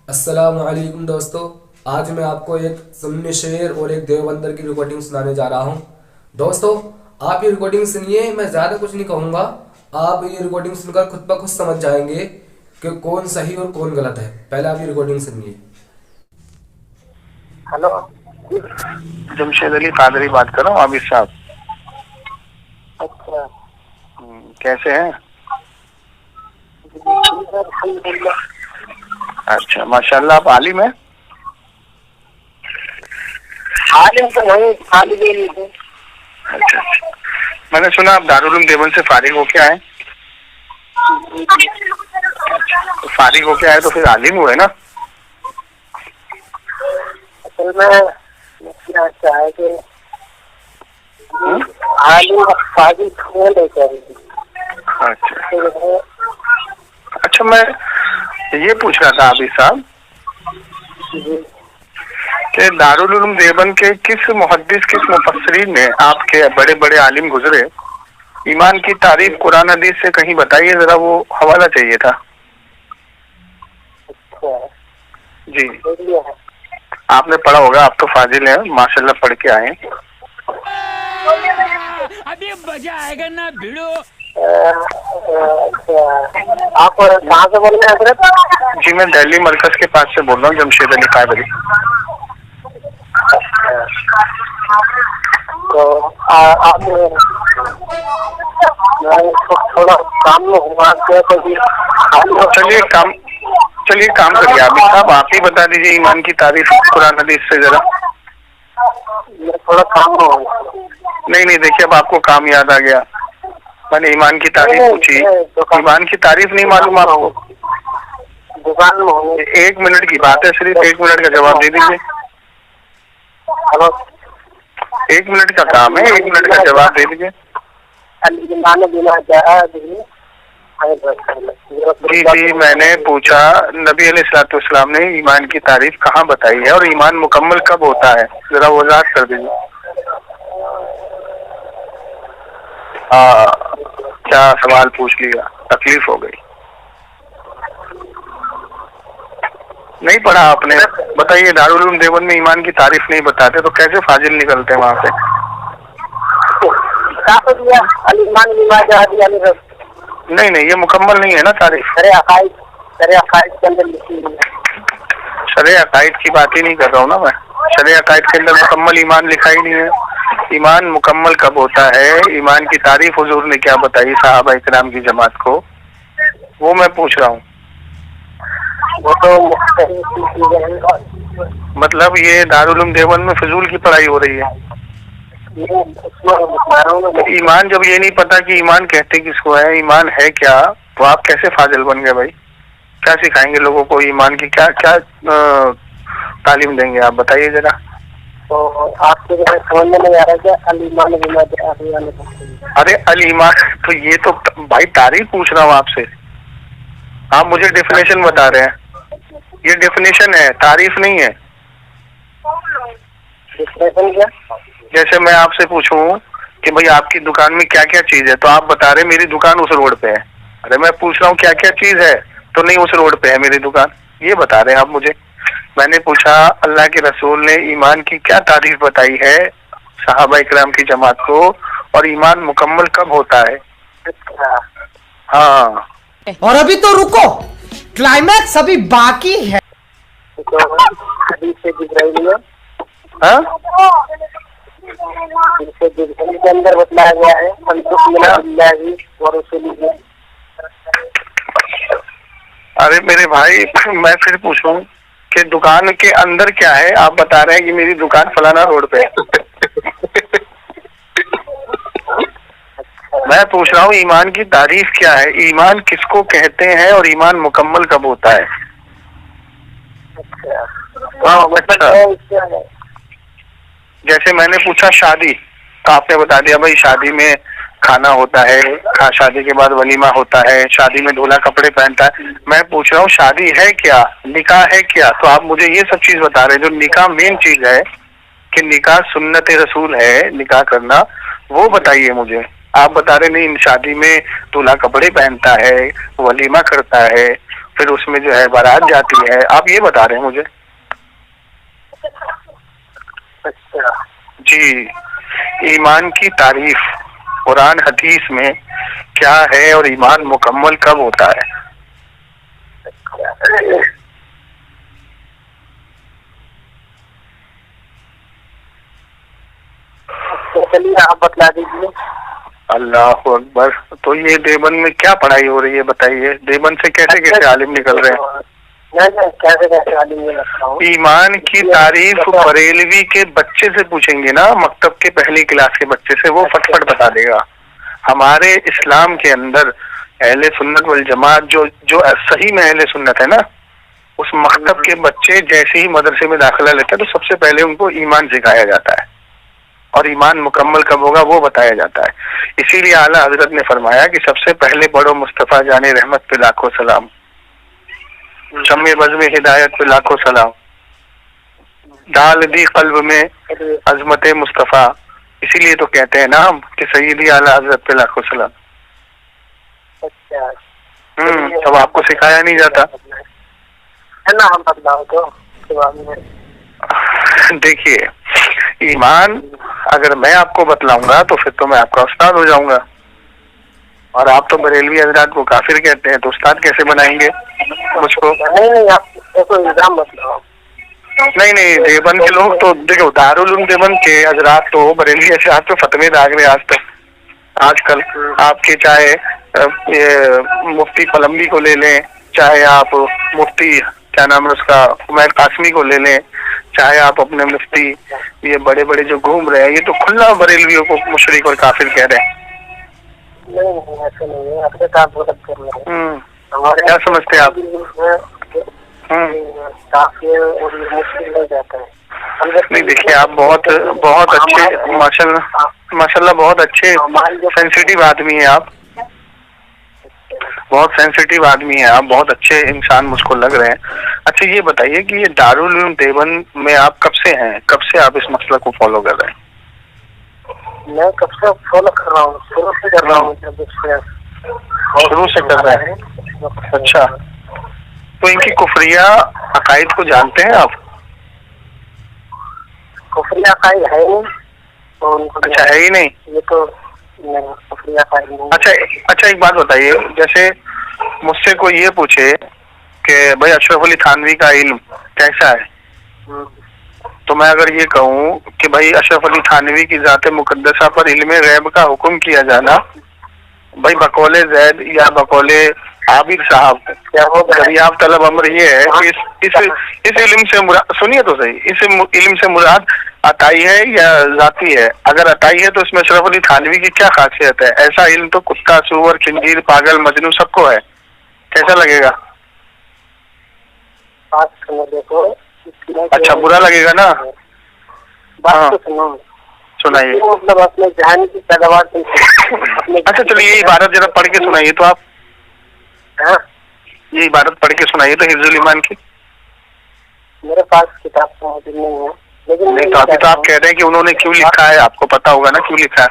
अस्सलाम वालेकुम दोस्तों। आज मैं आपको एक सुन्नी शेर और एक देवबंदर की रिकॉर्डिंग सुनाने जा रहा हूँ। दोस्तों, आप ये रिकॉर्डिंग सुनिए, मैं ज़्यादा कुछ नहीं कहूँगा। आप ये रिकॉर्डिंग सुनकर खुद ब खुद समझ जाएंगे कि कौन सही और कौन गलत है। पहले आप ये रिकॉर्डिंग सुनिए। हेलो, जमशेद अली कादरी बात कर रहा हूँ। आबिद साहब, अच्छा। कैसे हैं? अल्हम्दुलिल्लाह। अच्छा, माशाल्लाह। आप आलिम हैं? आलिम तो नहीं, तालिब इल्म है। अच्छा अच्छा, मैंने सुना आप दारुल उलूम देवबंद से फारिग होके आए। तो फारिग होके आए तो फिर आलिम हुए ना? असल में क्या है कि आलिम और फाजिल खोल लेकर अच्छा अच्छा, मैं ये पूछ रहा था आबिद साहब कि दारुल उलूम देवबंद के किस मुहद्दिस, किस मुफस्सिरीन ने, आपके बड़े बड़े आलिम गुजरे, ईमान की तारीफ कुरान हदीस से कहीं बताइए जरा, वो हवाला चाहिए था। जी, आपने पढ़ा होगा, आप तो फाजिल हैं, माशाल्लाह पढ़ के आए हैं। अभी मजा आएगा ना भिड़ो। आप कहाँ से बोल रहे हैं हजरत? जी, मैं दिल्ली मरकज के पास से बोल रहा हूँ, जमशेद अली कादरी। तो आप थोड़ा काम में हुआ चलिए काम करिए आबिद साहब, आप ही बता दीजिए ईमान की तारीफ कुरान हदीस से जरा। थोड़ा काम हो। नहीं, देखिए अब आपको काम याद आ गया। मैंने ईमान की तारीफ पूछी, ईमान की तारीफ नहीं मालूम आपको? दुकान में होंगे। 1 मिनट की बात है, सिर्फ 1 मिनट का जवाब दे दीजिए। हेलो, 1 मिनट का काम है, 1 मिनट का जवाब दे दीजिए। जी, मैंने पूछा नबी अलैहिस्सलाम ने ईमान की तारीफ कहाँ बताई है और ईमान मुकम्मल कब होता है, जरा वजाहत कर दीजिए। क्या सवाल पूछ लिया, तकलीफ हो गई। नहीं पढ़ा आपने? बताइए, दारुल उलूम देवबंद में ईमान की तारीफ नहीं बताते तो कैसे फाजिल निकलते हैं वहाँ से? नहीं, ये मुकम्मल नहीं है ना तारीफ। शरे अकाइद की बात ही नहीं कर रहा हूँ ना मैं। शरे अकाइद के अंदर मुकम्मल ईमान लिखा ही नहीं है। ईमान मुकम्मल कब होता है, ईमान की तारीफ हुजूर ने क्या बताई सहाबा इकराम की जमात को, वो मैं पूछ रहा हूँ। वो तो मतलब ये दारुल उलूम देवबंद में फिजूल की पढ़ाई हो रही है। ईमान जब ये नहीं पता कि ईमान कहते किसको है, ईमान है क्या, तो आप कैसे फाजिल बन गए भाई? क्या सिखाएंगे लोगों को ईमान की? क्या क्या तालीम देंगे आप, बताइए जरा। तो आपके समझ में नहीं आ रहा क्या अल ईमान बिमा अरे अल ईमान, तो ये तो भाई तारीफ पूछ रहा हूँ आपसे, आप मुझे डेफिनेशन बता रहे हैं। ये डेफिनेशन है, तारीफ नहीं है। जैसे मैं आपसे पूछूं कि भाई आपकी दुकान में क्या क्या चीज है, तो आप बता रहे मेरी दुकान उस रोड पे है। अरे मैं पूछ रहा हूँ क्या क्या चीज है, तो नहीं उस रोड पे है मेरी दुकान, ये बता रहे हैं आप मुझे। मैंने पूछा अल्लाह के रसूल ने ईमान की क्या तारीफ बताई है सहाबा इकराम की जमात को, और ईमान मुकम्मल कब होता है? हाँ, और अभी तो रुको, क्लाइमैक्स अभी बाकी है। तो हदीस से दिख रही है, हाँ? के अंदर बतलाया गया है अरे मेरे भाई, मैं फिर पूछूं कि दुकान के अंदर क्या है, आप बता रहे हैं कि मेरी दुकान फलाना रोड पे है। मैं पूछ रहा हूँ ईमान की तारीफ क्या है, ईमान किसको कहते हैं और ईमान मुकम्मल कब होता है? अच्छा, जैसे मैंने पूछा शादी, तो आपने बता दिया भाई शादी में खाना होता है, शादी के बाद वलीमा होता है, शादी में दूल्हा कपड़े पहनता है। मैं पूछ रहा हूँ शादी है क्या, निकाह है क्या, तो आप मुझे ये सब चीज बता रहे हैं। जो निकाह मेन चीज है कि निकाह सुन्नत रसूल है निकाह करना, वो बताइए मुझे। आप बता रहे नहीं शादी में दूल्हा कपड़े पहनता है, वलीमा करता है, फिर उसमें जो है बारात जाती है, आप ये बता रहे हैं मुझे? अच्छा जी, ईमान की तारीफ कुरान हदीस में क्या है और ईमान मुकम्मल कब होता है? तो चलिए आप बतला दीजिए। अल्लाह अकबर। तो ये देवबंद में क्या पढ़ाई हो रही है बताइए? देवबंद से कैसे कैसे आलिम निकल रहे हैं? नहीं कैसे कैसे आलिम ये लगता हूँ। ईमान की तारीफ बरेलवी के बच्चे से पूछेंगे ना, मकतब के पहली क्लास के बच्चे से, वो फटफट बता देगा। हमारे इस्लाम के अंदर अहले सुन्नत वल जमात जो जो सही में अहले सुन्नत है ना, उस मकतब के बच्चे जैसे ही मदरसे में दाखिला लेते हैं तो सबसे पहले उनको ईमान सिखाया जाता है, और ईमान मुकम्मल कब होगा वो बताया जाता है। इसीलिए आला हजरत ने फरमाया कि सबसे पहले बड़ो मुस्तफ़ा जाने रहमत पे लाखों सलाम, शम्मे बज़ में हिदायत पे लाखों सलाम, डाल दी कल्ब में अजमत मुस्तफ़ा। इसीलिए तो कहते हैं ना हम कि सैयदी आला हजरत पे लाखों सलाम। अच्छा तब आपको सिखाया नहीं जाता है ना, हम बदलाव तो उसके बाद में। देखिए, ईमान अगर मैं आपको बतलाऊंगा तो फिर तो मैं आपका उस्ताद हो जाऊंगा, और आप तो बरेलवी हजरात को काफिर कहते हैं, तो उस्ताद कैसे बनाएंगे मुझको? नहीं आप देखो इल्जाम बतलाओ। नहीं, देवबंद के लोग तो देखो, दारुल उलूम देवबंद के हजरात तो बरेलवी हजरात तो फतवे दाग रहे आज तक। आजकल आपके चाहे ये मुफ्ती पलम्बी को ले लें, चाहे आप मुफ्ती क्या नाम है उसका उमैर कासमी को ले लें, चाहे आप अपने मुफ्ती ये बड़े बड़े जो घूम रहे हैं, ये तो खुला बरेलवियों को मुशरिक और काफिर कह रहे हैं। नहीं ऐसे नहीं है, अपने काम गलत कर रहे हैं। क्या समझते हैं आप? काफी और मुश्किल हो जाता है। नहीं देखिए, आप बहुत बहुत अच्छे माशाल्लाह बहुत अच्छे सेंसिटिव आदमी हैं आप, बहुत सेंसिटिव आदमी हैं आप, बहुत अच्छे इंसान मुझको लग रहे हैं। अच्छा ये बताइए कि ये दारुल उलूम देवबंद में आप कब से हैं, कब से आप इस मसला को फॉलो कर रहे हैं? मैं कब से फॉलो कर रहा हूँ, शुरू से कर रहा हूँ। शुरू से कर रहे हैं? अच्छा, तो इनकी कुफरिया अकायद को जानते हैं आप? कुफरिया अकायद है नहीं तो उनको अच्छा है ही नहीं, ये तो नहीं कुफरिया अकायद नहीं। अच्छा एक बात बताइए, जैसे मुझसे कोई ये पूछे कि भाई अशरफ अली थानवी का इल्म कैसा है, तो मैं अगर ये कहूँ कि भाई अशरफ अली थानवी की जाते मुकद्दसा पर इल्म गैब का हुक्म किया जाना, भाई बकौले जैद या बकौले आबिद साहब, क्या वो दरियाब तलब अमर ये है कि इस इल्म से मुराद, सुनिए तो सही, इस इल्म से मुराद अताई है या जाती है? अगर अताई है तो इसमें अशरफ अली थानवी की क्या खासियत है? ऐसा इल्म तो कुत्ता, सूअर, खिंजीर, पागल, मजनू सबको है, कैसा लगेगा? बात सुनो, देखो अच्छा बुरा लगेगा ना? बात तो सुनो, सुनाइए। मतलब अपने जहान की पैदावार अच्छा चलिए ये इबारत जरा पढ़ के सुनाइए तो आप, ये इबारत पढ़ के सुनाइए तो हिफ्जुल ईमान की। मेरे पास किताब तो मौजूद नहीं है, लेकिन नहीं तो अभी तो आप कह रहे हैं कि उन्होंने क्यों लिखा है, आपको पता होगा ना क्यों लिखा है।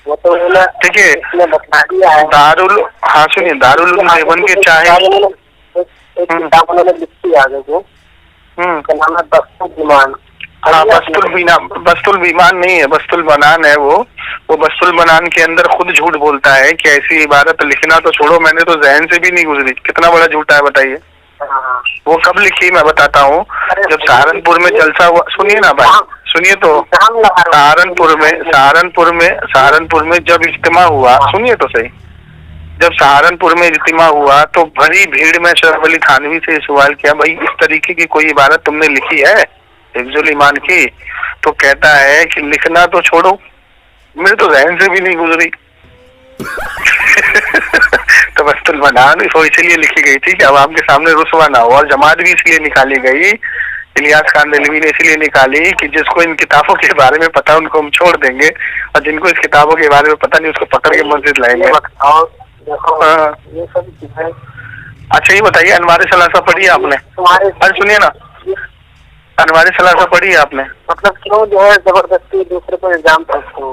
वो तो देखिए बता दिया है। दारुल, हाँ सुनिए, दारुल उलूम देवबंद के चाहे एक किताब उन्होंने लिखी आगे को, उसका नाम है बस्तुल ईमान। हाँ बस्तुल ईमान नहीं है, बस्तुल बनान है वो बस्तुल बनान के अंदर खुद झूठ बोलता है कि ऐसी इबारत लिखना तो छोड़ो, मैंने तो जहन से भी नहीं गुजरी। कितना बड़ा झूठा है बताइए। वो कब लिखी मैं बताता हूँ, जब सहारनपुर में जलसा हुआ, सुनिए ना भाई, सुनिए तो, सहारनपुर में जब इज्तिमा हुआ, सुनिए तो सही, जब सहारनपुर में इज्तिमा हुआ तो भरी भीड़ में अशरफ अली थानवी से सवाल किया, भाई इस तरीके की कोई इबारत तुमने लिखी है हिफ्जुल ईमान की? तो कहता है कि लिखना तो छोड़ो, मेरे तो जहन से भी नहीं गुजरी। तो बस्तुल बनान वो इसलिए लिखी गई थी कि अब आपके सामने रुसवा ना हो, और जमात भी इसलिए निकाली गई, इलियास खान दिलवी ने इसलिए निकाली कि जिसको इन किताबों के बारे में पता उनको हम छोड़ देंगे, और जिनको इस किताबों के बारे में पता नहीं उसको पकड़ के मस्जिद लाएंगे। ये सब चीजें। अच्छा ये बताइए, अनवार सलासा पढ़ी है आपने? अरे सुनिए ना, अनवार सलासा पढ़ी है आपने? मतलब क्यों जो है जबरदस्ती दूसरे पर इल्जाम करते हो?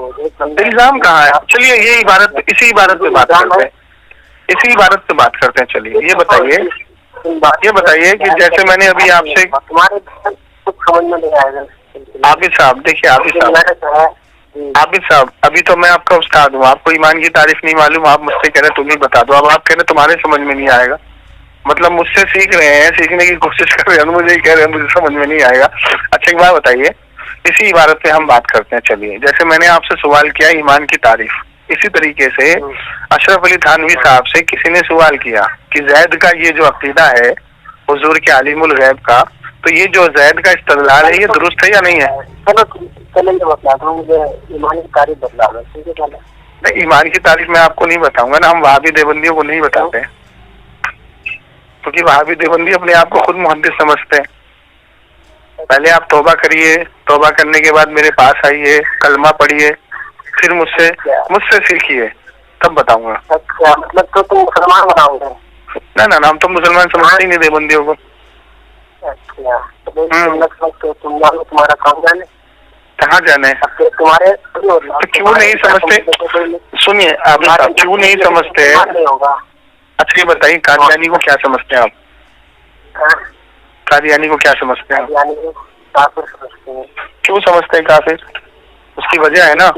इल्जाम कहाँ है? चलिए ये इबारत, इसी इबारत पे बात करते हैं, इसी इबारत पे बात करते हैं। चलिए ये बताइए कि जैसे मैंने अभी आपसे, तुम्हारे कुछ समझ में नहीं आएगा। आबिद साहब देखिए, आबिद साहब अभी तो मैं आपका उस्ताद हूँ, आपको ईमान की तारीफ नहीं मालूम, आप मुझसे कह रहे तुम ही बता दो। अब आप कह रहे तुम्हारे समझ में नहीं आएगा, मतलब मुझसे सीख रहे हैं, सीखने की कोशिश कर रहे हैं, मुझे ही कह रहे हैं मुझे समझ में नहीं आएगा। अच्छा एक बात बताइए, इसी इबारत पे हम बात करते हैं। चलिए जैसे मैंने आपसे सवाल किया ईमान की तारीफ, इसी तरीके से अशरफ अली थानवी साहब से किसी ने सवाल किया कि जैद का ये जो अकीदा है हुजूर के आलिमुल गैब का, तो ये जो जैद का इस्तिदलाल है ये दुरुस्त है या नहीं है? चलो बता दो मुझे, ईमान की तारीफ बतला दो। ठीक है चलो। नहीं, ईमान की तारीफ मैं आपको नहीं बताऊंगा ना, हम वहाबी देवबंदियों को नहीं बताते हैं, क्योंकि वहाबी देवबंदी अपने आप को खुद मुहद्दिस समझते हैं। पहले आप तौबा करिए, तौबा करने के बाद मेरे पास आइए, कलमा पढ़िए, फिर मुझसे सीखिए, तब बताऊंगा। अच्छा मतलब तो तुम मुसलमान बनाओगे? ना हम तो मुसलमान समझते ही नहीं देवबंदियों को। अच्छा तो तुम जानो, तुम्हारा काम जाने कहाँ जाने? तुम्हारे तो क्यों नहीं समझते? सुनिए आप क्यों नहीं समझते? अच्छा ये बताइए कादियानी को क्या समझते हैं आप? कादियानी को क्या समझते हैं? काफिर समझते हैं। क्यों समझते हैं काफिर? उसकी वजह है ना।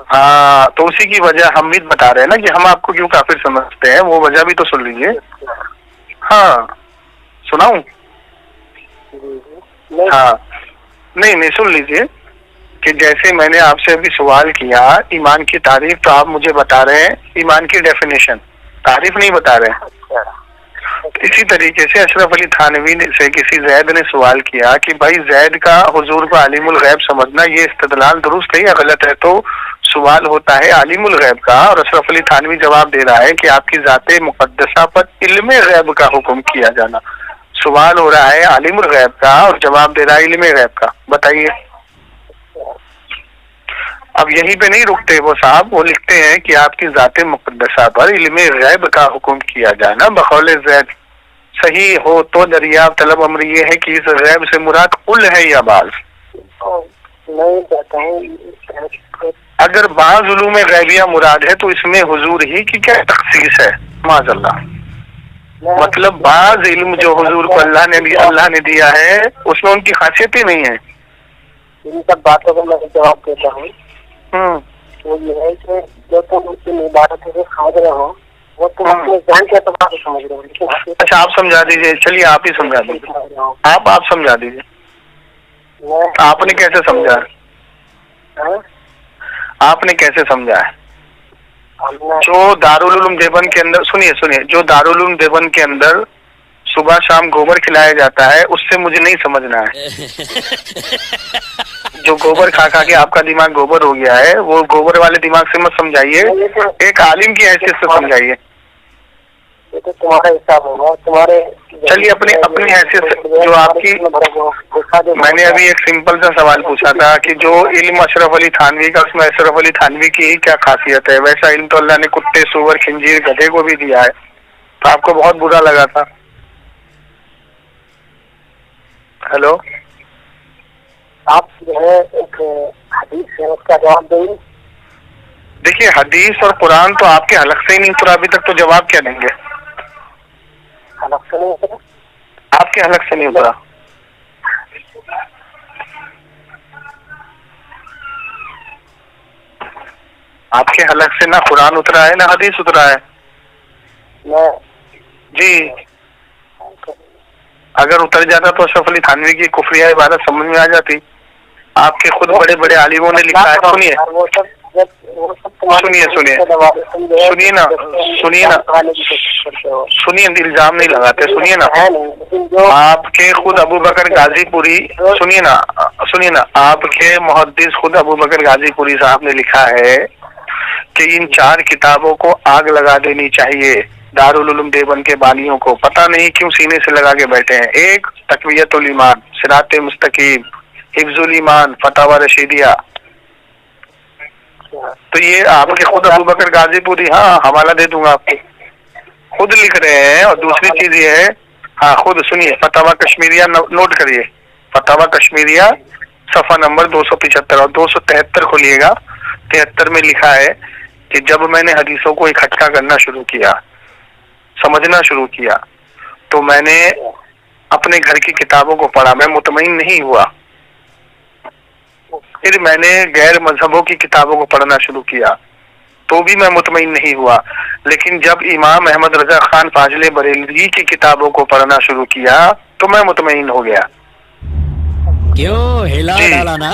हाँ तो उसी की वजह हम भी बता रहे हैं ना कि हम आपको क्यों काफिर समझते हैं, वो वजह भी तो सुन लीजिए। हाँ सुनाऊं? हाँ नहीं सुन लीजिए कि जैसे मैंने आपसे अभी सवाल किया ईमान की तारीफ, तो आप मुझे बता रहे हैं ईमान की डेफिनेशन, तारीफ नहीं बता रहे हैं। तो इसी तरीके से अशरफ अली थानवी से किसी जैद ने सवाल किया कि भाई जैद का हुजूर को आलिमुल गैब समझना ये इस्तिदलाल दुरुस्त है या गलत है? तो सवाल होता है आलिमुल गैब का, और अशरफ अली थानवी जवाब दे रहा है कि आपकी ज़ाते मुक़द्दसा पर इल्मे गैब का हुक्म किया जाना। सवाल हो रहा है आलिमुल गैब का और जवाब दे रहा है इल्मे गैब का। बताइए। अब यहीं पे नहीं रुकते वो साहब, वो लिखते हैं कि आपकी ज़ाते मुक़द्दसा पर इल्मे गैब का हुक्म किया जाना बक़ौले ज़ैद सही हो तो दरियाब तलब अमर ये है कि इस गैब से मुराद कुल है या बाज? अगर बाज उलूम गैबिया मुराद है तो इसमें हुजूर ही की क्या तखसीस है? माज़अल्लाह, मतलब बाज इल्म जो हुजूर को अल्लाह ने दिया है उसमें उनकी खासियत ही नहीं है। इन सब बातों को मैं जवाब देता हूँ। वो ये है कि जो तुम उसकी इबादत है समझ रहे हो वो तुम अपने जान के एतबार से समझ रहे हो। अच्छा आप समझा दीजिए, चलिए आप ही समझा दीजिए, आप समझा दीजिए। आपने कैसे समझा? आपने कैसे समझा है? जो दारुल उलूम देवबंद के अंदर, सुनिए, जो दारुल उलूम देवबंद के अंदर सुबह शाम गोबर खिलाया जाता है उससे मुझे नहीं समझना है। जो गोबर खा के आपका दिमाग गोबर हो गया है वो गोबर वाले दिमाग से मत समझाइए, एक आलिम की हैसियत से समझाइए। तो तुम्हारा हिसाब होगा, तुम्हारे चलिए अपनी हैसियत से। जो आपकी, मैंने अभी एक सिंपल सा सवाल पूछा था कि जो इल्म अशरफ अली थानवी का, उसमें अशरफ अली थानवी की ही क्या खासियत है? वैसा इल्म तो अल्लाह ने कुत्ते, सूअर, खिंजीर, गधे को भी दिया है, तो आपको बहुत बुरा लगा था। हेलो, आप जो है एक हदीस है उसका जवाब देंगे। देखिए हदीस और कुरान तो आपके हलक से ही नहीं उतरा अभी तक, तो जवाब क्या देंगे? हलक से नहीं उतरा? आपके हलक से नहीं उतरा। आपके हलक से ना कुरान उतरा है ना हदीस उतरा है। जी अगर उतर जाता तो अशरफ अली थानवी की कुफरिया इबादत समझ में आ जाती। आपके खुद बड़े बड़े आलिमों ने लिखा है। सुनिए इल्जाम नहीं लगाते, सुनिए ना। आपके खुद अबू बकर गाजीपुरी, सुनिए ना, आपके मुहद्दिस खुद अबू बकर गाजीपुरी साहब ने लिखा है कि इन 4 किताबों को आग लगा देनी चाहिए दारुल उलूम देवबंद के बानियों को। पता नहीं क्यों सीने से लगा के बैठे हैं। एक तक़वियतुल ईमान, सिराते मुस्तकीम, हिफ्जुल ईमान, फतावा रशीदिया। तो ये आपके खुद अबू बकर गाजीपुरी, हाँ हवाला दे दूंगा आपको, खुद लिख रहे हैं। और दूसरी चीज ये है, हाँ खुद सुनिए, फतावा कश्मीरिया नोट करिए, फतावा कश्मीरिया सफा नंबर 275 और 273 खोलिएगा। 73 में लिखा है کہ جب میں نے حدیثوں کو اکٹھا کرنا شروع کیا، سمجھنا شروع کیا، تو میں نے اپنے گھر کی کتابوں کو پڑھا، میں مطمئن نہیں ہوا۔ پھر میں نے غیر مذہبوں کی کتابوں کو پڑھنا شروع کیا تو بھی میں مطمئن نہیں ہوا، لیکن جب امام احمد رضا خان فاضل بریلوی کی کتابوں کو پڑھنا شروع کیا تو میں مطمئن ہو گیا۔ کیوں ہلا ڈالا نا؟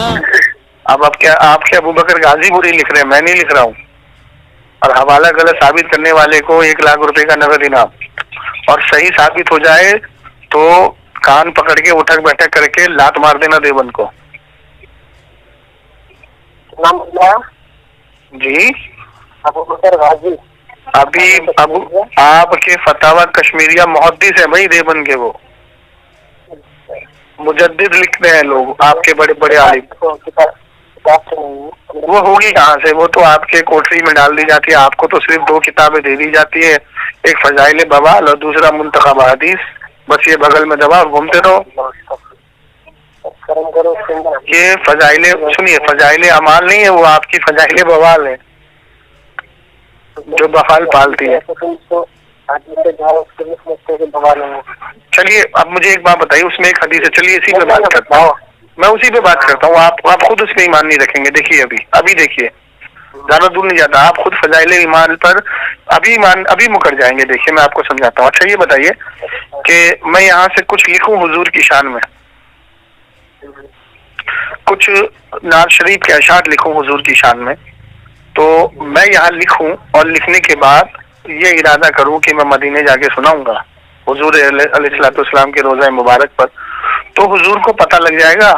اب کیا آپ کے ابو بکر غازی پوری لکھ رہے ہیں، میں نہیں لکھ رہا ہوں، اور حوالہ غلط ثابت کرنے والے کو 1 لاکھ روپے کا نقد انعام، اور صحیح ثابت ہو جائے تو کان پکڑ کے اٹھک بیٹھک کر کے لات مار دینا دیوبند کو۔ نام کیا؟ جی ابو بکر غازی۔ ابھی ابو آپ کے فتاوی کشمیریہ محدث ہے بھائی دیوبند کے، وہ مجدد لکھتے ہیں لوگ، آپ کے بڑے بڑے عالم۔ وہ ہوگی کہاں سے؟ وہ تو آپ کے کوٹری میں ڈال دی جاتی ہے، آپ کو تو صرف 2 کتابیں دے دی جاتی ہے، ایک فضائل بوال اور دوسرا منتخب حدیث، بس یہ بغل میں دبا اور گھومتے رہو۔ یہ فضائل، سنیے، فضائل اعمال نہیں ہے، وہ آپ کی فضائل بوال ہے جو بفال پالتی ہے۔ چلیے اب مجھے ایک بات بتائیے، اس میں ایک حدیث ہے، چلیے اسی پہ بات کرتا ہوں، میں اسی پہ بات کرتا ہوں، آپ خود اس پہ ایمان نہیں رکھیں گے۔ دیکھیے ابھی دیکھیے، زیادہ دور نہیں جاتا، آپ خود فضائل ایمان پر ابھی مکر جائیں گے۔ دیکھیے میں آپ کو سمجھاتا ہوں۔ اچھا یہ بتائیے کہ میں یہاں سے کچھ لکھوں حضور کی شان میں، کچھ نعت شریف کے اشعار لکھوں حضور کی شان میں، تو میں یہاں لکھوں اور لکھنے کے بعد یہ ارادہ کروں کہ میں مدینے جا کے سناؤں گا حضور علیہ الصلوۃ والسلام کے روزہ مبارک پر، تو حضور کو پتہ لگ جائے گا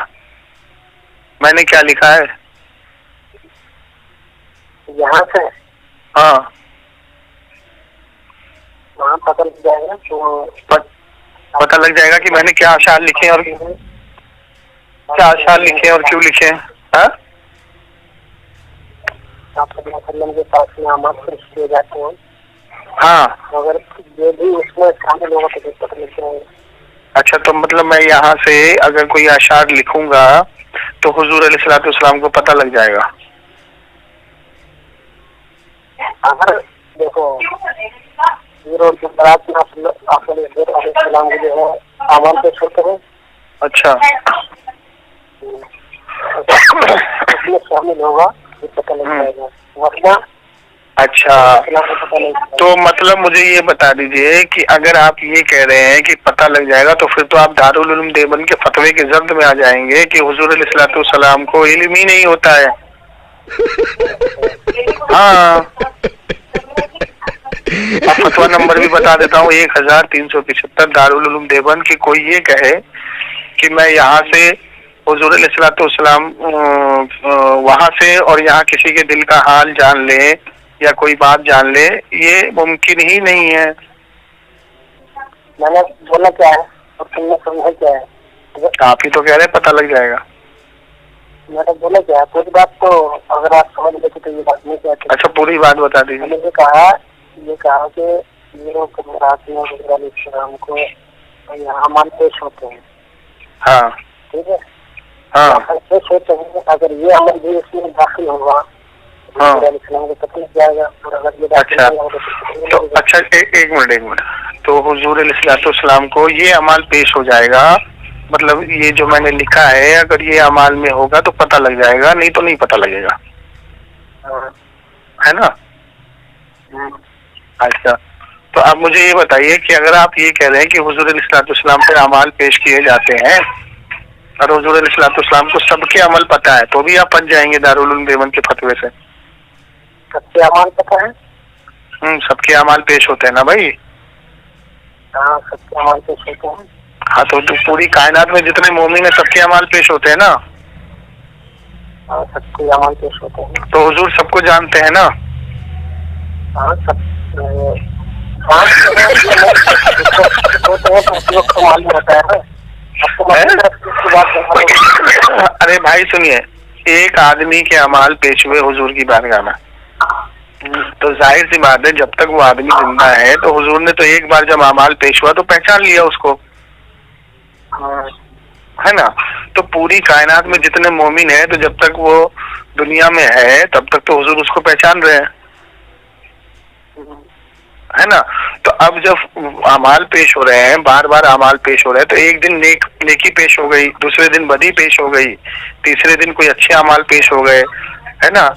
میں نے کیا لکھا ہے یہاں سے؟ ہاں وہاں پتہ لگ جائے گا، پتہ لگ جائے گا کہ میں نے کیا اشعار لکھے اور کیا اشعار لکھے اور کیوں لکھے۔ ہاں آپ صلی اللہ علیہ وسلم کے پاس انعامات پیش کیے جاتے ہیں، ہاں مگر یہ بھی اس میں شامل ہوگا تو پتہ لگ جائے گا۔ اچھا، تو مطلب میں یہاں سے اگر کوئی اشعار لکھوں گا تو حضور علیہ الصلوۃ والسلام کو پتہ لگ جائے گا۔ اگر دیکھو روڈ کے برات میں آپ علیہ السلام کے جو ہے اعمال پیش ہوتے ہیں، اچھا اس میں شامل ہوگا تو پتہ لگ جائے گا، ورنہ اچھا، تو مطلب مجھے یہ بتا دیجئے کہ اگر آپ یہ کہہ رہے ہیں کہ پتہ لگ جائے گا تو پھر تو آپ دارالعلوم دیوبند کے فتوے کے زد میں آ جائیں گے کہ حضور علیہ الصلوۃ والسلام کو علم ہی نہیں ہوتا ہے۔ ہاں اب فتویٰ نمبر بھی بتا دیتا ہوں، 1375 دارالعلوم دیوبند کی کوئی یہ کہے کہ میں یہاں سے حضور علیہ الصلوۃ والسلام وہاں سے اور یہاں کسی کے دل کا حال جان لے یا کوئی بات جان لے، یہ ممکن ہی نہیں ہے۔ میں نے بولا کیا ہے اور تم نے سمجھا کیا ہے؟ آپ ہی تو کہہ رہے ہیں پتہ لگ جائے گا۔ میں نے بولا کیا ہے؟ پوری بات تو اگر آپ سمجھ لیتے تو یہ بات نہیں کہتے۔ اچھا پوری بات بتا دیجیے۔ میں نے یہ کہا کہ یہ رات میں حضور علیہ السلام کو یہاں عمل پیش ہوتے ہیں، ہاں ٹھیک ہے، ہاں پیش ہوتے ہیں، اگر یہ عمل بھی اس میں داخل ہوگا ہاں حضور علیہ السلام کو پتہ لگ جائے گا، اور اگر یہ داخل اچھا نہیں ہوگا تو پتہ نہیں تو ہوگا۔ اچھا ایک منٹ، تو حضور علیہ الصلوۃ والسلام کو یہ اعمال پیش ہو جائے گا، مطلب یہ جو میں نے لکھا ہے اگر یہ اعمال میں ہوگا تو پتہ لگ جائے گا، نہیں تو نہیں پتہ لگے گا، ہے نا؟ اچھا تو اب مجھے یہ بتائیے کہ اگر آپ یہ کہہ رہے ہیں کہ حضور علیہ الصلوۃ والسلام پہ اعمال پیش کیے جاتے ہیں اور حضور علیہ الصلوۃ والسلام کو سب کے عمل پتہ ہے، تو بھی آپ پچ جائیں گے دارالعلوم دیوبند کے فتوے سے؟ سب کے اعمال پتہ ہے؟ سب کے اعمال پیش ہوتے ہیں نا بھائی؟ ہاں سب کے اعمال پیش ہوتے ہیں۔ ہاں تو پوری کائنات میں جتنے مومن ہیں سب کے اعمال پیش ہوتے ہیں نا؟ ہاں سب کے اعمال پیش ہوتے ہیں۔ تو حضور سب کو جانتے ہیں نا؟ ہاں سب معلوم ہوتا ہے نا۔ ارے بھائی سنیے، ایک آدمی کے اعمال پیش ہوئے حضور کی بارگاہ میں، تو ظاہر سی بات ہے جب تک وہ آدمی زندہ ہے تو حضور نے تو ایک بار جب اعمال پیش ہوا تو پہچان لیا اس کو، ہے نا؟ تو پوری کائنات میں جتنے مومن ہیں تو جب تک وہ دنیا میں ہے تب تک تو حضور اس کو پہچان رہے ہیں، ہے نا. تو اب جب اعمال پیش ہو رہے ہیں, بار بار اعمال پیش ہو رہے ہیں, تو ایک دن نیکی پیش ہو گئی, دوسرے دن بدی پیش ہو گئی, تیسرے دن کوئی اچھے اعمال پیش ہو گئے, ہے نا.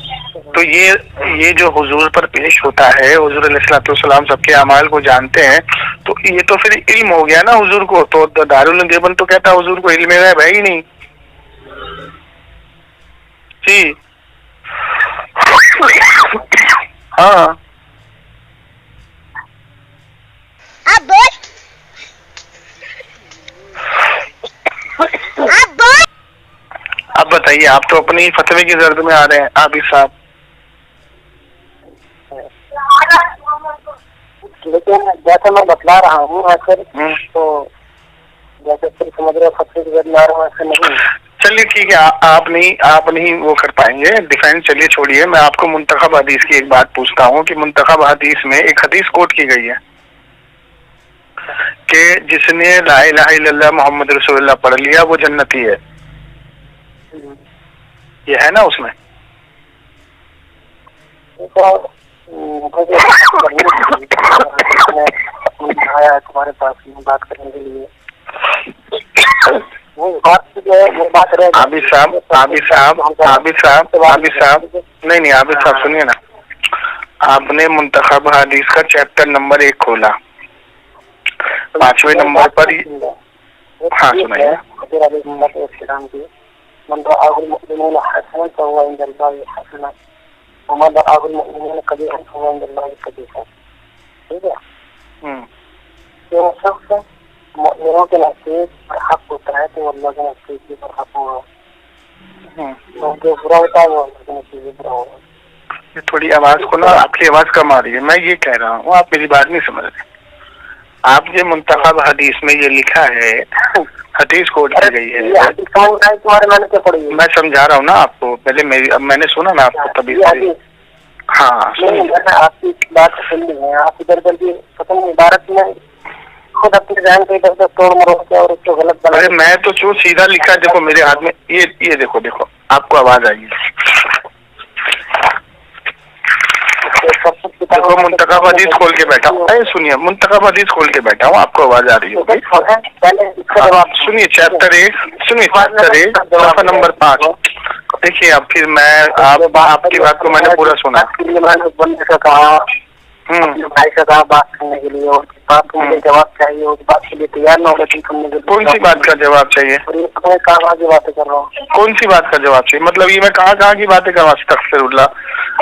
تو یہ جو حضور پر پیش ہوتا ہے, حضور علیہ الصلوۃ والسلام سب کے اعمال کو جانتے ہیں, تو یہ تو پھر علم ہو گیا نا حضور کو. تو دارالعلوم دیوبند تو کہتا ہے حضور کو علم غیب ہے ہی نہیں. جی ہاں. اب بتائیے, آپ تو اپنی فتوے کی زرد میں آ رہے ہیں عابد صاحب. لیکن جیسا میں بتلا رہا ہوں ایسے تو جیسے پھر سمجھ رہے فتوے کی زرد میں آ رہا ہوں ایسے نہیں. چلیے ٹھیک ہے, آپ نہیں وہ کر پائیں گے ڈیفینس. چلیے چھوڑیے, میں آپ کو منتخب حدیث کی ایک بات پوچھتا ہوں کہ منتخب حدیث میں ایک حدیث کوٹ کی گئی ہے کہ جس نے لا الہ الا اللہ محمد رسول اللہ پڑھ لیا وہ جنتی ہے. یہ ہے نا اس میں. آیا تمہارے پاس بات کرنے کے لیے. عابد صاحب نہیں عابد صاحب سنیے نا, آپ نے منتخب حدیث کا چیپٹر نمبر 1 کھولا, 5ویں نمبر پر. ہاں سنائیے. مؤمنوں کے نصیب پر حق ہوتا ہے تو اللہ کے نصیب پر حق ہوگا, جو برا ہوتا ہے وہ اللہ کے نصیب برا ہوگا. تھوڑی آواز کو نا, آپ کی آواز کم آ رہی ہے. میں یہ کہہ رہا ہوں, آپ میری بات نہیں سمجھ رہے. آپ یہ منتخب حدیث میں یہ لکھا ہے, حدیث کوٹ کی گئی ہے. میں سمجھا رہا ہوں نا آپ کو, پہلے اب میں نے سنا نا آپ کو تبھی. ہاں آپ کی بات سن لی ہے. آپ ادھر ادھر کی پسند عبارت میں خود اپنے ذہن کو ادھر ادھر توڑ مروڑ کے اور اس کو غلط بنا. ارے میں تو جو سیدھا لکھا, دیکھو میرے ہاتھ میں یہ دیکھو آپ کو آواز آئیے. دیکھو منتخب حدیث کھول کے بیٹھا ہوں. سنیے, منتخب حدیث کھول کے بیٹھا ہوں, آپ کو آواز آ رہی ہوگی. سنیے چیپٹر 1 صفحہ نمبر 5. دیکھیے اب پھر میں آپ کی بات کو میں نے پورا سنا. بھائی سے کہا بات کرنے کے لیے, اور بات کو مجھے جواب چاہیے, اس بات کے لیے تیار نہ ہوگا. کون سی بات کا جواب چاہیے؟ کہاں کی باتیں کر رہا ہوں. کون سی بات کا جواب چاہیے مطلب یہ میں کہاں کی باتیں کر رہا ہوں؟ استغفر اللہ.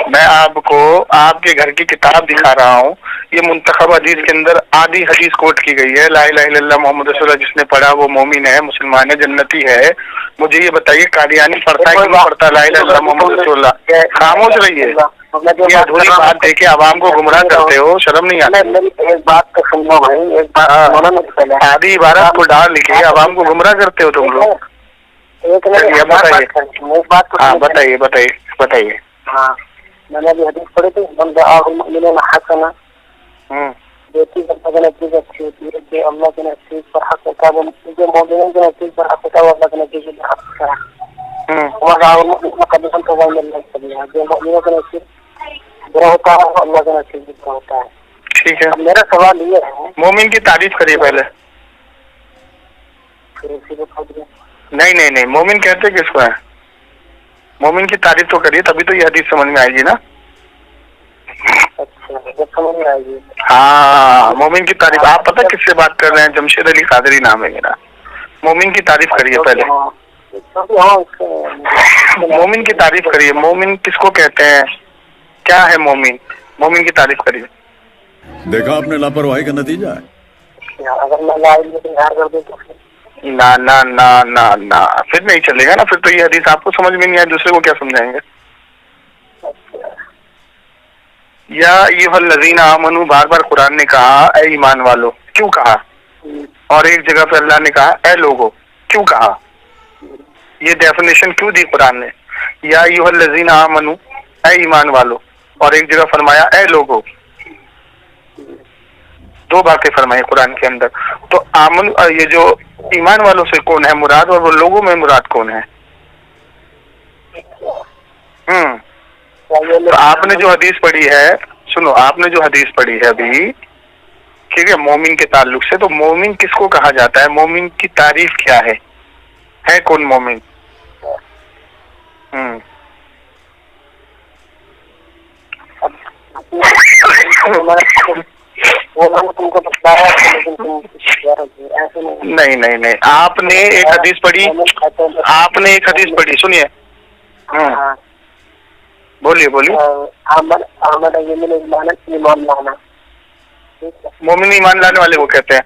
میں آپ کو آپ کے گھر کی کتاب دکھا رہا ہوں. یہ منتخب حدیث کے اندر آدھی حدیث کوٹ کی گئی ہے, لا الہ الا اللہ محمد رسول اللہ جس نے پڑھا وہ مومن ہے, مسلمان ہے, جنتی ہے. مجھے یہ بتائیے قادیانی پڑھتا ہے کہ نہیں پڑھتا لا الہ الا اللہ محمد رسول اللہ؟ خاموش رہیے. یہ ادھوری بات دے کے عوام کو گمراہ کرتے ہو, شرم نہیں آتی؟ ایک بات تو سنو بھائی, آدھی عبارت کو ڈال لکھے عوام کو گمراہ کرتے ہو تم لوگ. بتائیے. ہاں میں نے ابھی حدیث پڑھی تھی, بندہ حسنا بیٹی کے نتیجے اچھی ہوتی ہے کہ اللہ کے نصیب پر حق ہوتا ہے, جو مومنوں کے نصیب پر حق ہوتا ہے وہ اللہ کے نتیجے پر حق ہوتا ہے. جو مومنوں کے نصیب برا ہوتا ہے وہ اللہ کے نصیب برا ہوتا ہے. ٹھیک ہے, میرا سوال یہ ہے, مومن کی تعریف کریے پہلے. نہیں, مومن کہتے کس کو ہے؟ مومن کی تعریف تو کریے, تبھی تو یہ حدیث سمجھ میں آئے گی نا. اچھا سمجھ میں آئے گی. ہاں مومن کی تعریف. آپ پتہ کس سے بات کر رہے ہیں؟ جمشید علی قادری نام ہے میرا. مومن کی تعریف کریے پہلے. مومن کی تعریف کریے. مومن کس کو کہتے ہیں؟ کیا ہے مومن؟ مومن کی تعریف کریے. دیکھا آپ نے لاپرواہی کا نتیجہ ہے. اگر میں لا الہ انکار کر دوں تو نہ پھر نہیں چلے گا نا. پھر تو یہ حدیث آپ کو سمجھ میں نہیں آئے, دوسرے کو کیا سمجھائیں گے؟ یا ایھا الذین آمنو بار بار قرآن نے کہا اے ایمان والو, کیوں کہا؟ اور ایک جگہ پہ اللہ نے کہا اے لوگو, کیوں کہا؟ یہ ڈیفینیشن کیوں دی قرآن نے؟ یا ایھا الذین آمنو اے ایمان والو, اور ایک جگہ فرمایا اے لوگو. 2 باتیں فرمائی قرآن کے اندر. تو آمن یہ جو ایمان والوں سے کون ہے مراد, اور وہ لوگوں میں مراد کون ہے؟ تو آپ نے جو حدیث پڑھی ہے सुनो, आपने जो हदीस पढ़ी है अभी, ठीक है, मोमिन के ताल्लुक से, तो मोमिन किसको कहा जाता है? मोमिन की तारीफ क्या है कौन मोमिन? नहीं नहीं नहीं, आपने एक हदीस पढ़ी, सुनिए। बोलिए बोलिए। मोमिन ईमान लाने वाले को कहते हैं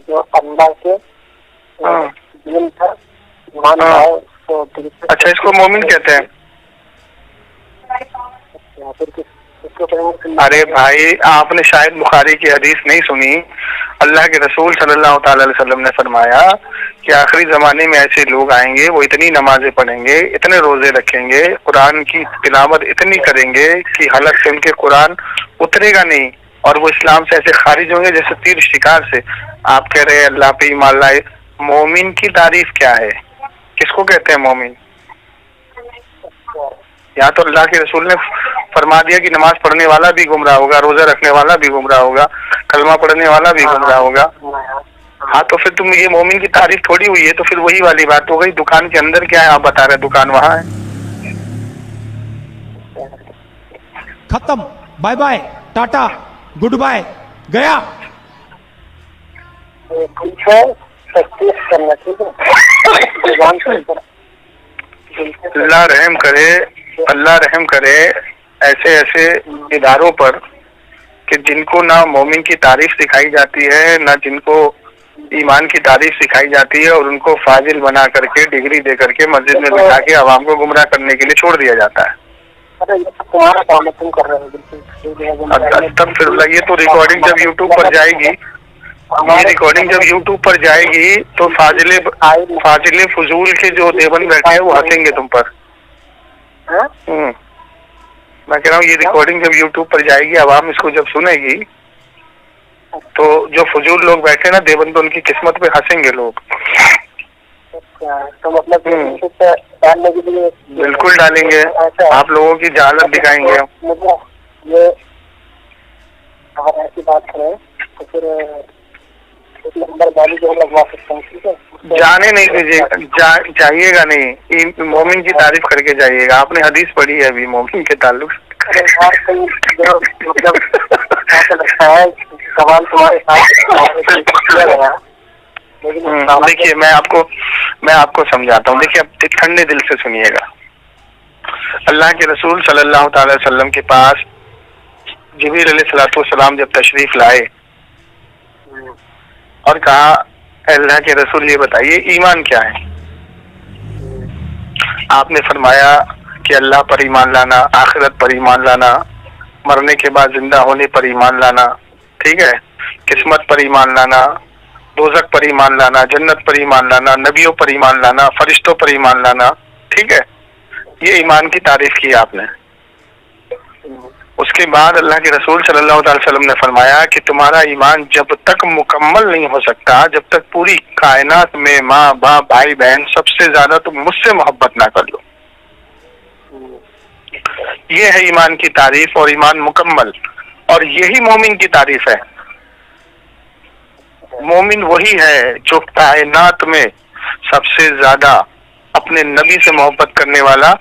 जो अल्लाह के दिन पर ईमान लाए। तो अच्छा, इसको मोमिन कहते हैं? अरे भाई, आपने शायद बुखारी की हदीस नहीं सुनी। अल्लाह के रसूल सल्लल्लाहु अलैहि वसल्लम ने फरमाया कि आखिरी जमाने में ऐसे लोग आएंगे, वो इतनी नमाजें पढ़ेंगे, इतने रोजे रखेंगे, कुरान की तिलावत इतनी करेंगे कि हलक से उनके कुरान उतरेगा नहीं, और वो इस्लाम से ऐसे खारिज होंगे जैसे तीर शिकार से। आप कह रहे हैं अल्लाह पे ईमान लाए। मोमिन की तारीफ क्या है? किसको कहते हैं मोमिन? यहाँ तो अल्लाह के रसूल ने फरमा दिया कि नमाज पढ़ने वाला भी गुमराह होगा, रोजा रखने वाला भी गुमराह होगा, कलमा पढ़ने वाला भी गुमराह होगा। हाँ, तो फिर तुम ये मोमिन की तारीफ थोड़ी हुई है, तो फिर वही वाली बात हो गई। दुकान के अंदर क्या है आप बता रहे, दुकान वहाँ है। खत्म, bye bye, tata, good bye, गया। अल्लाह रहम करे ऐसे ऐसे इदारों पर कि जिनको ना मोमिन की तारीफ सिखाई जाती है, ना जिनको ईमान की तारीफ सिखाई जाती है, और उनको फाजिल बना करके डिग्री दे करके मस्जिद में बिठा के आवाम को गुमराह करने के लिए छोड़ दिया जाता है। तब फिर ये तो रिकॉर्डिंग जब यूट्यूब पर जाएगी, तो फाजिले फजूल के जो देवन बैठे हैं वो हंसेंगे तुम पर। मैं कह रहा हूँ ये रिकॉर्डिंग जब यूट्यूब पर जाएगी, आवाम इसको जब सुनेगी, तो जो फजूल लोग बैठे ना देवन, तो उनकी किस्मत पे हंसेंगे लोग। तो मतलब डालने के लिए बिल्कुल डालेंगे, आप लोगों की जहालत दिखाएंगे। ये अगर ऐसी बात करें तो फिर नंबर वाली जो लगवा सकते हैं, ठीक है? जाने नहीं दीजिएगा, जाइएगा नहीं, मोमिन की तारीफ करके जाइएगा। आपने हदीस पढ़ी है अभी मोमिन के ताल्लुक से? मतलब ऐसा लगता है सवाल तुम्हारे साथ किया गया। देखिए, मैं आपको समझाता हूँ। देखिए, अब ठंडे दिल से सुनिएगा। अल्लाह के रसूल सल्लल्लाहु अलैहि वसल्लम के पास जिब्रील अलैहिस्सलाम जब तशरीफ लाए और कहा, अल्लाह के रसूल ये बताइए ईमान क्या है? आपने फरमाया कि अल्लाह पर ईमान लाना, आखिरत पर ईमान लाना, मरने के बाद जिंदा होने पर ईमान लाना, ठीक है, किस्मत पर ईमान लाना, दोज़ख पर ईमान लाना, जन्नत पर ईमान लाना, नबियों पर ईमान लाना, फरिश्तों पर ईमान लाना, ठीक है। ये ईमान की तारीफ की आपने। उसके बाद अल्लाह के रसूल सल्लल्लाहु अलैहि वसल्लम ने फरमाया कि तुम्हारा ईमान जब तक मुकम्मल नहीं हो सकता, जब तक पूरी कायनात में माँ बाप भाई बहन सबसे ज्यादा तुम मुझसे मोहब्बत ना कर लो। ये है ईमान की तारीफ और ईमान मुकम्मल, और यही मोमिन की तारीफ है। मोमिन वही है जो कायनात में सबसे ज्यादा अपने नबी से मोहब्बत करने वाला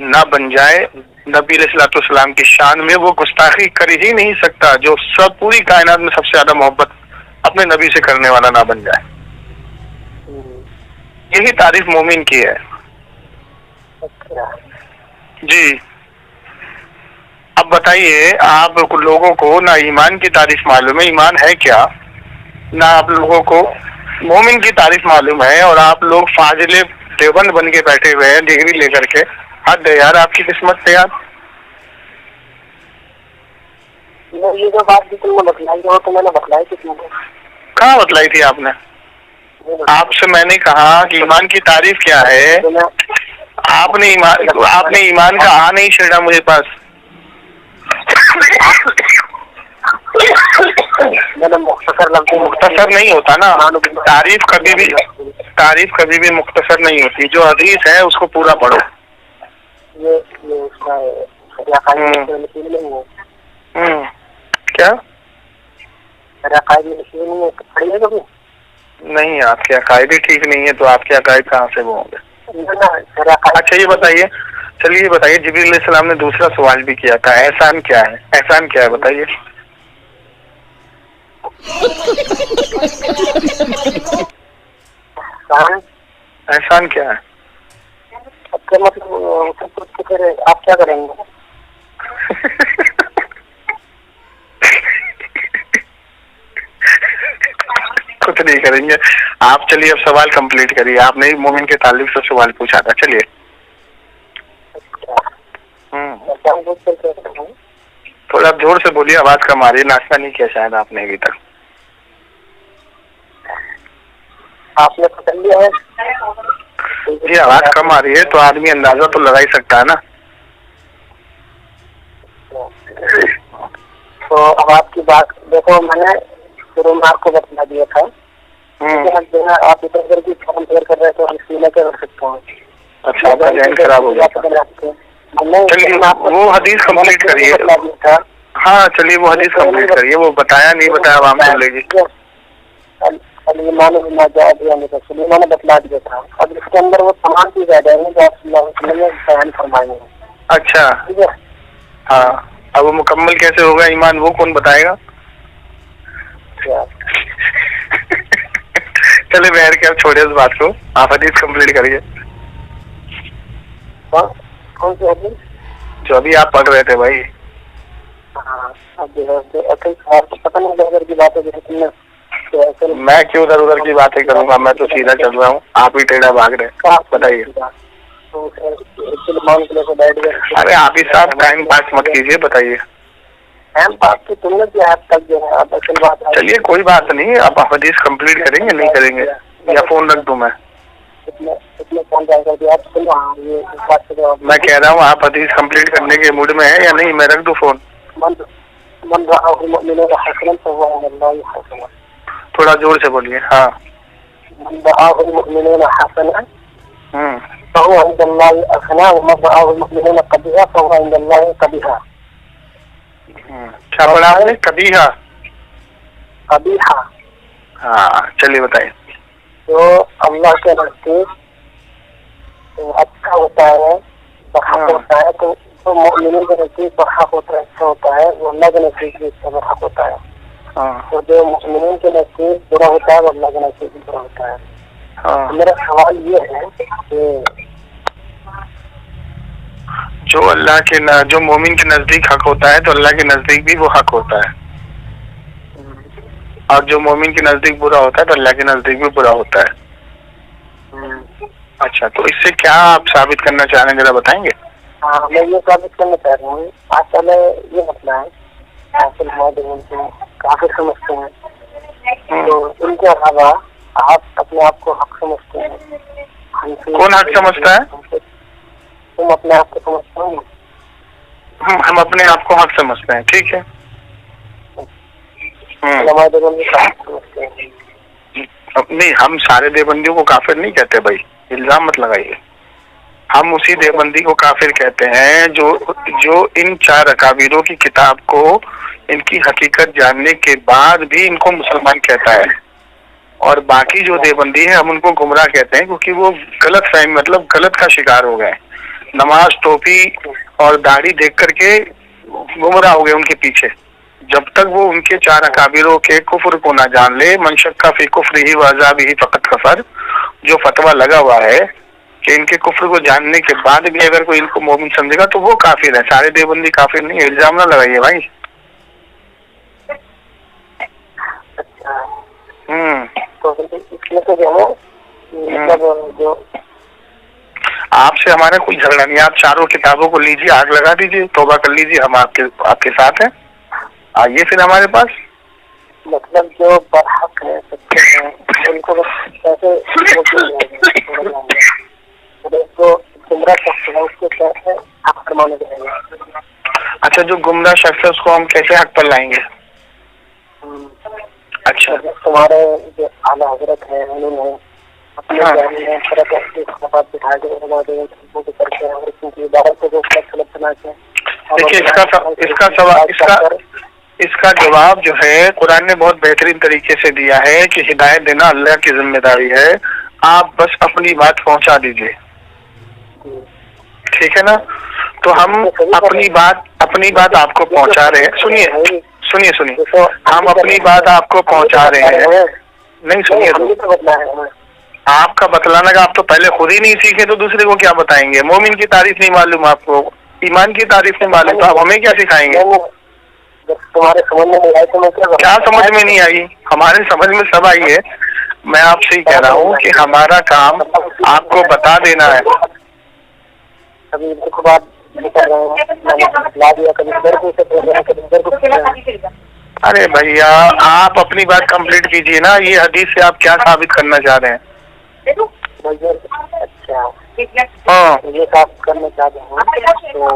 ना बन जाए। नबी अलैहिस्सलाम की शान में वो गुस्ताखी कर ही नहीं सकता, जो सब पूरी कायनात में सबसे ज्यादा मोहब्बत अपने नबी से करने वाला ना बन जाए। यही तारीफ मोमिन की है जी। अब बताइए, आप लोगों को ना ईमान की तारीफ मालूम है, ईमान है क्या, ना आप लोगों को मोमिन की तारीफ मालूम है, और आप लोग फाजिले देवबंद बन के बैठे हुए हैं डिग्री लेकर के। हद है यार आपकी किस्मत पे यार। ये जो बात भी तुमने बतलाई हो तो मैंने बतलाई थी तुमको। कहाँ बतलाई थी आपने? आपसे मैंने कहा कि ईमान की तारीफ क्या है, आपने ईमान का आ नहीं छेड़ा मुझे पास। मुख्तसर नहीं होता ना, तारीफ कभी भी मुख्तसर नहीं होती। जो हदीस है उसको पूरा पढ़ो। ये उसका क्या पढ़ी है कभी? नहीं, आपके अकायद ही ठीक नहीं है तो आपके अकायद कहाँ से वो होंगे? अच्छा ये बताइए, चलिए ये बताइए, जिब्रील अलैहिस्सलाम ने दूसरा सवाल भी किया था, एहसान क्या है? एहसान क्या है बताइए? एहसान क्या है? मतलब आप क्या करेंगे? कुछ नहीं करेंगे आप। चलिए अब सवाल कंप्लीट करिए, आपने मोमिन के ताल्लुक से सवाल पूछा था, चलिए। थोड़ा जोर से बोलिए, आवाज कम आ रही है, नाश्ता नहीं किया शायद आपने अभी तक। आपने पकड़ लिया है? जी आवाज कम आ रही है तो आदमी अंदाजा तो लगा ही सकता है ना। तो अब आपकी बात देखो, मैंने शुरू में आपको बता दिया था, आप इधर उधर की फॉर्म क्लियर कर रहे तो हम सीना कर सकते हैं। अच्छा, आपका जहन खराब हो गया। चलिए वो हदीस कंप्लीट करिए। हाँ चलिए वो हदीस कंप्लीट करिए, वो बताया नहीं बताया अब हम सुन लेंगे। मैंने बतला दिया था, अब इसके अंदर वो तमाम चीज आ जाएंगे जो आप बयान फरमाएंगे। अच्छा ठीक है। हाँ, अब वो मुकम्मल कैसे होगा ईमान, वो कौन बताएगा? चले बैठ के आप छोड़े उस बात को, आप हदीस कंप्लीट करिए। कौन सी हदीस? जो अभी आप पढ़ रहे थे भाई। हाँ, पता नहीं इधर की बात है। मैं क्यों उधर उधर की बातें करूंगा, मैं तो सीधा चल रहा हूँ, आप ही टेढ़ा भाग रहे हैं। बताइए। अरे आप ही साहब टाइम पास मत कीजिए, बताइए। तुमने क्या तक जो है आप असल बात। चलिए कोई बात नहीं, आप हदीस कंप्लीट करेंगे नहीं करेंगे या फोन रख दूं मैं? मैं कह रहा हूँ आप हदीस कंप्लीट करने के मूड में है या नहीं, मैं रख दूं फोन? थोड़ा जोर से बोलिए। हाँ क्या पढ़ा आपने? कबीहा। कबीहा। हाँ चलिए बताइए। जो अल्लाह के नज़दीक अच्छा होता है, बरहक होता है, तो जो मोमिन के नज़दीक बरहक होता है, अच्छा होता है, वो अल्लाह के नज़दीक भी अच्छा बरहक होता है। तो जो मोमिन के नज़दीक बुरा होता है वो अल्लाह के नज़दीक भी बुरा होता है। तो मेरा सवाल ये है कि जो मोमिन के नज़दीक हक होता है तो अल्लाह के नज़दीक भी वो हक होता है, और जो मोमिन के नज़दीक बुरा होता है तो अल्लाह के नज़दीक भी बुरा होता है। अच्छा, तो इससे क्या आप साबित करना चाह रहे हैं, जरा बताएंगे? हाँ, मैं ये साबित करना चाह रहा हूँ, आज पहले ये मसला है, काफी समझते हैं, तो इनके अलावा आप अपने आप को हक समझते हैं। कौन हक समझता है? तुम अपने आप को समझते हो? हम अपने आप को हक समझते हैं, ठीक है। नहीं, हम सारे देवबंदियों को काफिर नहीं कहते भाई, इल्जाम मत लगाइए। हम उसी देवबंदी को काफिर कहते हैं जो इन चार अकाबिरों की किताब को, इनकी हकीकत जानने के बाद भी इनको मुसलमान कहता है, और बाकी जो देवबंदी है हम उनको गुमराह कहते हैं, क्योंकि वो गलत फहमी मतलब गलत का शिकार हो गए। नमाज, टोपी और दाढ़ी देख करके गुमराह हो गए उनके पीछे। जब तक वो उनके चार अकाबिरों के कुफ्र को ना जान ले, मन शक्का फी कुफ्रिही व अज़ाबिही फ़क़द कफ़र, जो फतवा लगा हुआ है कि इनके कुफ्र को जानने के बाद भी अगर कोई इनको मोमिन समझेगा तो वो काफिर है। सारे देवबंदी काफिर नहीं है, इल्जाम ना लगाइए भाई। तो इसमें तो जो आपसे हमारा कोई झगड़ा नहीं, आप चारों किताबों को लीजिए, आग लगा दीजिए, तौबा कर लीजिए, हम आपके साथ हैं। आइए फिर हमारे पास। मतलब जो बरहक है, सच्चे हैं, उनको कैसे गुमराह शख्स है उसको कैसे हक पर माना जाएगा? अच्छा, जो गुमराह शख्स है उसको हम कैसे हक पर लाएंगे? अच्छा, तुम्हारे जो आला हजरत है उन्होंने अपने में तरह बिठा के करके इबारत को जो गलत बना के دیکھیے اس کا جواب جو ہے قرآن نے بہت بہترین طریقے سے دیا ہے کہ ہدایت دینا اللہ کی ذمہ داری ہے، آپ بس اپنی بات پہنچا دیجیے، ٹھیک ہے نا؟ تو ہم اپنی بات آپ کو پہنچا رہے ہیں، سنیے ہم اپنی بات آپ کو پہنچا رہے ہیں، نہیں سنیے آپ کا بتلانا کا، آپ تو پہلے خود ہی نہیں سیکھے تو دوسرے کو کیا بتائیں گے؟ مومن کی تعریف نہیں معلوم آپ کو، ایمان کی تعریف نہیں معلوم، تو آپ ہمیں کیا سکھائیں گے؟ تمہارے سمجھ میں نہیں آئی تو میں کیا سمجھ میں نہیں آئی؟ ہمارے سمجھ میں سب آئی ہے، میں آپ سے ہی کہہ رہا ہوں کہ ہمارا کام آپ کو بتا دینا ہے۔ ابھی ادھر کو بات نہیں کر رہے ہیں، میں نے بتلا دیا، کبھی ادھر کو کبھی ادھر کو۔ ارے بھیا آپ اپنی بات کمپلیٹ کیجیے نا، یہ حدیث سے آپ کیا ثابت کرنا چاہ رہے ہیں؟ اچھا ہاں یہ ثابت کرنا چاہتے ہیں تو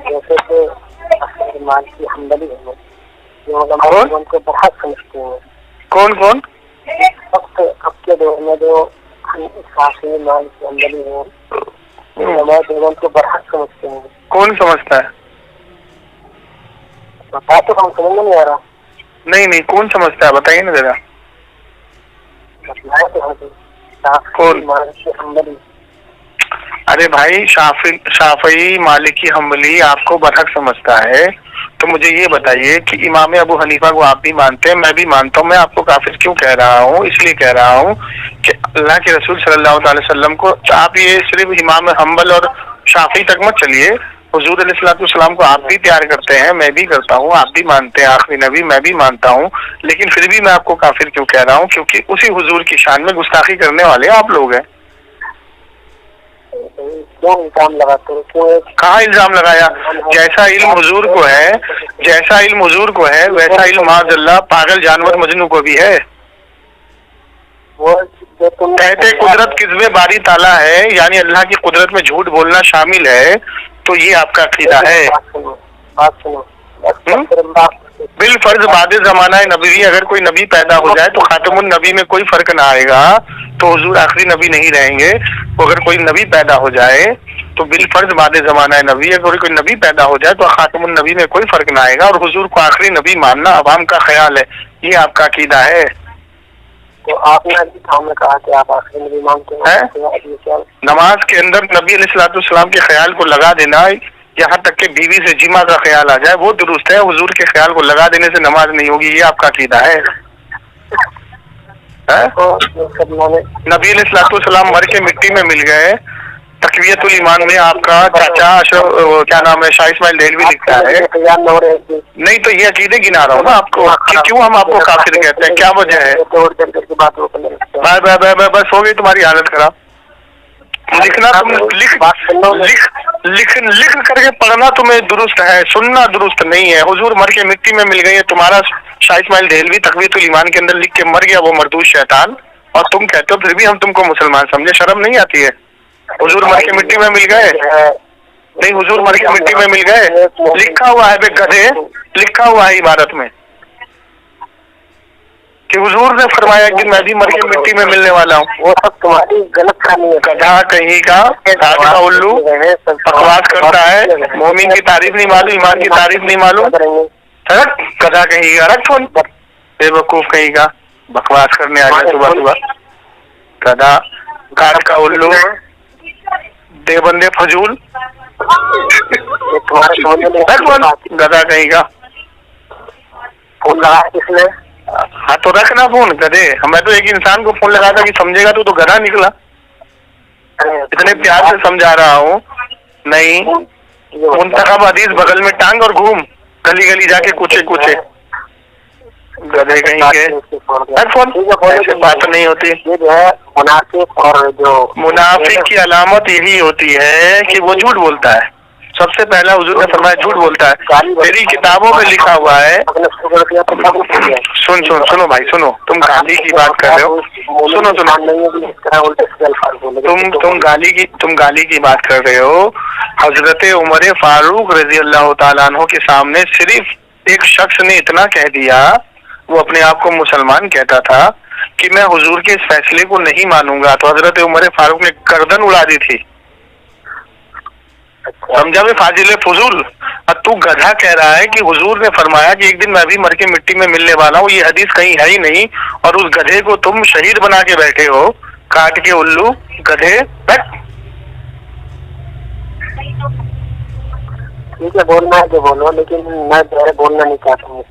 جیسے کہ مال کی حنبلی ہے جو علماء ان کو بہت سمجھتے ہیں۔ کون اب کے دور میں جو شافعی مال کی حنبلی ہے علماء ان کو بہت سمجھتے ہیں۔ کون سمجھتا ہے؟ بتا تو ہم سمجھ میں نہیں آ رہا۔ نہیں کون سمجھتا ہے بتائیے نا ذرا۔ کون؟ مال کی حنبلی۔ ارے بھائی شافعی مالکی حنبلی آپ کو برحق سمجھتا ہے تو مجھے یہ بتائیے کہ امام ابو حنیفہ کو آپ بھی مانتے ہیں، میں بھی مانتا ہوں، میں آپ کو کافر کیوں کہہ رہا ہوں؟ اس لیے کہہ رہا ہوں کہ اللہ کے رسول صلی اللہ تعالی وسلم کو آپ یہ صرف امام حنبل اور شافعی تک مت چلیے، حضور علیہ الصلوۃ والسلام کو آپ بھی پیار کرتے ہیں، میں بھی کرتا ہوں، آپ بھی مانتے ہیں آخری نبی، میں بھی مانتا ہوں، لیکن پھر بھی میں آپ کو کافر کیوں کہہ رہا ہوں؟ کیونکہ اسی حضور کی شان میں گستاخی کرنے والے آپ لوگ ہیں۔ کیوں الزام لگاتے ہیں؟ کہاں الزام لگایا؟ جیسا علم حضور کو ہے ویسا علم معاذ اللہ پاگل جانور مجنوں کو بھی ہے۔ کہتے قدرت کذب باری تعالیٰ ہے، یعنی اللہ کی قدرت میں جھوٹ بولنا شامل ہے، تو یہ آپ کا عقیدہ ہے؟ بالفرض بعد زمانہ نبوی اگر کوئی نبی پیدا ہو جائے تو خاتم النبی میں کوئی فرق نہ آئے گا، تو حضور آخری نبی نہیں رہیں گے۔ اگر کوئی نبی پیدا ہو جائے تو بالفرض بعد زمانہ نبی اگر کوئی نبی پیدا ہو جائے تو خاتم النبی میں کوئی فرق نہ آئے گا، اور حضور کو آخری نبی ماننا عوام کا خیال ہے، یہ آپ کا عقیدہ ہے۔ تو آپ نے کہا کہ آپ آخری نبی مانتے ہیں، نماز کے اندر نبی علیہ الصلوۃ والسلام کے خیال کو لگا دینا، یہاں تک کہ بیوی سے جمع کا خیال آ جائے، وہ درست ہے، حضور کے خیال کو لگا دینے سے نماز نہیں ہوگی، یہ آپ کا عقیدہ ہے۔ نبی علیہ الصلوۃ والسلام مر کے مٹی میں مل گئے، تقویت الایمان میں آپ کا چاچا کیا نام ہے شاہ اسماعیل دہلوی لکھتا ہے۔ نہیں تو یہ عقیدے گنا رہا ہوں نا آپ کو کہ کیوں ہم آپ کو کافر کہتے ہیں، کیا وجہ ہے؟ بس ہو گئی تمہاری حالت خراب۔ لکھنا تم لکھ کر کے پڑھنا تمہیں درست ہے، سننا درست نہیں ہے۔ حضور مر کے مٹی میں مل گئی ہے، تمہارا شاہ اسماعیل دہلوی تقویت الایمان کے اندر لکھ کے مر گیا وہ مردود شیطان، اور تم کہتے ہو پھر بھی ہم تم کو مسلمان سمجھے، شرم نہیں آتی ہے؟ حضور مر کے مٹی میں مل گئے؟ نہیں حضور مر کے مٹی میں مل گئے، لکھا ہوا ہے بے گدھے، لکھا ہوا ہے عبارت میں کہ حضور نے فرمایا کہ میں بھی مر کے مٹی میں ملنے والا ہوں۔ وہ سب تمہاری غلط کہانی ہے، گدھا کہیں کا الو بکواس کرتا ہے، مومن کی تعریف نہیں معلوم، ایمان کی تعریف نہیں معلوم، گدھا کہیں کا، رکھ فون، بے وقوف کہیں کا، بکواس کرنے آ جائے صبح صبح، گدھا کاٹ کا الو، دیوبندے فضول، گدھا کہیں کا۔ فون لگا کس نے؟ ہاں تو رکھنا فون گدھے، میں تو ایک انسان کو فون لگا تھا کہ سمجھے گا تو گدھا نکلا، اتنے پیار سے سمجھا رہا ہوں۔ نہیں منتخب حدیث بغل میں ٹانگ اور گھوم، گلی گلی جا کے کوچے کوچے، گدھے کہیں کے، ایسے بات نہیں ہوتی۔ یہ جو ہے منافق، اور جو منافق کی علامت یہی ہوتی ہے کہ وہ جھوٹ بولتا ہے، سب سے پہلا حضور نے فرمایا جھوٹ بولتا ہے، میری کتابوں میں لکھا ہوا ہے۔ سنو بھائی سنو، تم گالی کی بات کر رہے ہو، سنو تم گالی کی بات کر رہے ہو۔ حضرت عمر فاروق رضی اللہ تعالیٰ عنہ کے سامنے صرف ایک شخص نے اتنا کہہ دیا، وہ اپنے آپ کو مسلمان کہتا تھا، کہ میں حضور کے اس فیصلے کو نہیں مانوں گا، تو حضرت عمر فاروق نے گردن اڑا دی تھی۔ समझा बे फाजिल फजूल। और तू गधा कह रहा है कि हुजूर ने फरमाया कि एक दिन मैं भी मर के मिट्टी में मिलने वाला हूँ, ये हदीस कहीं है ही नहीं, और उस गधे को तुम शहीद बना के बैठे हो, काट के उल्लू गधे। ठीक है, बोलना है तो बोलो, लेकिन मैं बोलना नहीं चाहता हूँ।